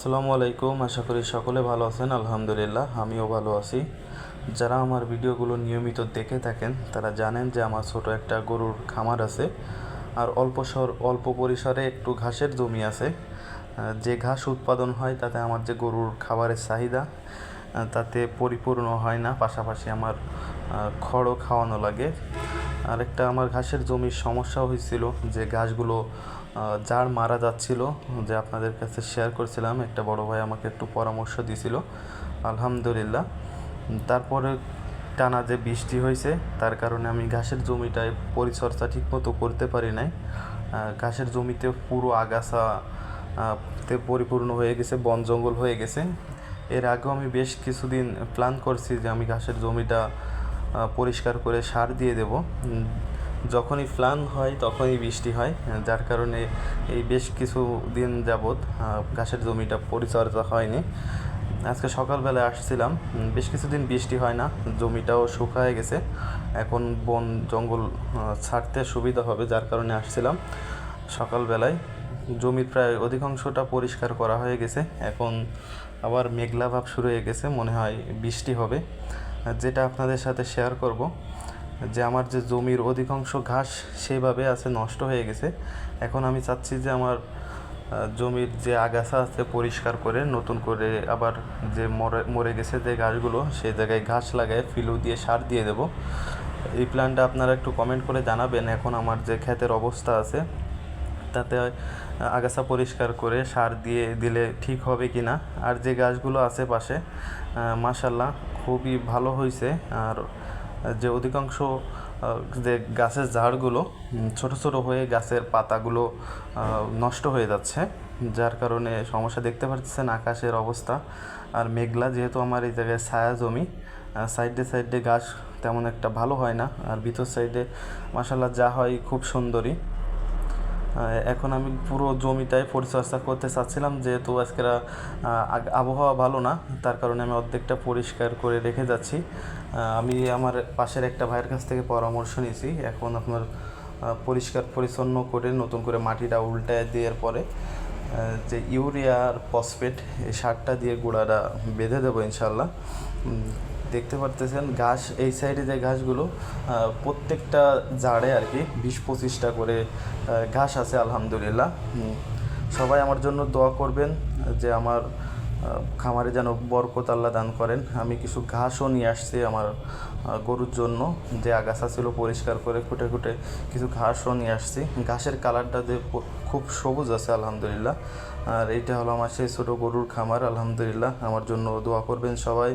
আসসালামু আলাইকুম। আশা করি সকলে ভালো আছেন। আলহামদুলিল্লাহ আমিও ভালো আছি। যারা আমার ভিডিওগুলো নিয়মিত দেখে থাকেন তারা জানেন যে আমার ছোট একটা গরুর খামার আছে, আর অল্প পরিসরে একটু ঘাসের জমি আছে। যে ঘাস উৎপাদন হয় তাতে আমার যে গরুর খাবারের চাহিদা তাতে পরিপূর্ণ হয় না, পাশাপাশি আমার খড়ও খাওয়ানো লাগে। আরেকটা আমার ঘাসের জমির সমস্যা হয়েছিল যে ঘাসগুলো জার মারা যাচ্ছিল, যে আপনাদের কাছে শেয়ার করছিলাম। একটা বড় ভাই আমাকে একটু পরামর্শ দিছিল, আলহামদুলিল্লাহ। তারপরে টানা যে বৃষ্টি হয়েছে তার কারণে আমি ঘাসের জমিটায় পরিচর্যা ঠিকমতো করতে পারি নাই। ঘাসের জমিতে পুরো আগাছা তে পরিপূর্ণ হয়ে গেছে, বন জঙ্গল হয়ে গেছে। এর আগেও আমি বেশ কিছুদিন প্ল্যান করছি যে আমি ঘাসের জমিটা পরিষ্কার করে সার দিয়ে দেব। যখনই প্ল্যান হয় তখনই বৃষ্টি হয়, যার কারণে এই বেশ কিছু দিন যাবৎ ঘাসের জমিটা পরিচর্যা হয়নি। আজকে সকালবেলায় আসছিলাম, বেশ কিছুদিন বৃষ্টি হয় না, জমিটাও শুকায় গেছে। এখন বন জঙ্গল ছাড়তে সুবিধা হবে, যার কারণে আসছিলাম সকালবেলায়। জমির প্রায় অধিকাংশটা পরিষ্কার করা হয়ে গেছে। এখন আবার মেঘলা ভাব শুরু হয়ে গেছে, মনে হয় বৃষ্টি হবে। যেটা আপনাদের সাথে শেয়ার করব যে আমার যে জমির অধিকাংশ ঘাস সেইভাবে আছে, নষ্ট হয়ে গেছে। এখন আমি চাচ্ছি যে আমার জমির যে আগাছা আছে পরিষ্কার করে নতুন করে আবার যে মরে গেছে যে ঘাসগুলো সেই জায়গায় ঘাস লাগায় ফিলু দিয়ে সার দিয়ে দেব। এই প্ল্যানটা আপনারা একটু কমেন্ট করে জানাবেন। এখন আমার যে ক্ষেতের অবস্থা আছে তাতে আগাছা পরিষ্কার করে সার দিয়ে দিলে ঠিক হবে কি না। আর যে গাছগুলো আছে পাশে, মাশাল্লাহ খুবই ভালো হয়েছে। আর যে অধিকাংশ যে গাছের ঝাড়গুলো ছোট ছোট হয়ে গাছের পাতাগুলো নষ্ট হয়ে যাচ্ছে, যার কারণে সমস্যা দেখতে পাচ্ছেন আকাশের অবস্থা। আর মেঘলা, যেহেতু আমার এই জায়গায় ছায়া জমি, সাইডে সাইডে গাছ তেমন একটা ভালো হয় না, আর ভিতর সাইডে মাশাল্লাহ যা হয় খুব সুন্দরী। এখন আমি পুরো জমিটাই পরিচর্যা করতে চাচ্ছিলাম, যেহেতু আজকের আবহাওয়া ভালো না, তার কারণে আমি অর্ধেকটা পরিষ্কার করে রেখে যাচ্ছি। আমি আমার পাশের একটা ভাইয়ের কাছ থেকে পরামর্শ নিয়েছি। এখন আপনার পরিষ্কার পরিচ্ছন্ন করে নতুন করে মাটিটা উল্টায় দেওয়ার পরে যে ইউরিয়া আর ফসফেট এই সারটা দিয়ে গোড়াটা বেঁধে দেবো ইনশাল্লাহ। দেখতে পারতেছেন ঘাস, এই সাইডে যে ঘাসগুলো প্রত্যেকটা জাড়ে আর কি 20-25টা করে ঘাস আছে আলহামদুলিল্লাহ। সবাই আমার জন্য দোয়া করবেন যে আমার খামারে যেন বরকত আল্লাহ দান করেন। আমি কিছু ঘাসও নিয়ে আসছি আমার গরুর জন্য, যে আগাছা ছিল পরিষ্কার করে খুঁটে খুঁটে কিছু ঘাসও নিয়ে আসছি। ঘাসের কালারটা যে খুব সবুজ আছে আলহামদুলিল্লাহ। আর এইটা হলো আমার সেই ছোটো গরুর খামার। আলহামদুলিল্লাহ আমার জন্য দোয়া করবেন সবাই।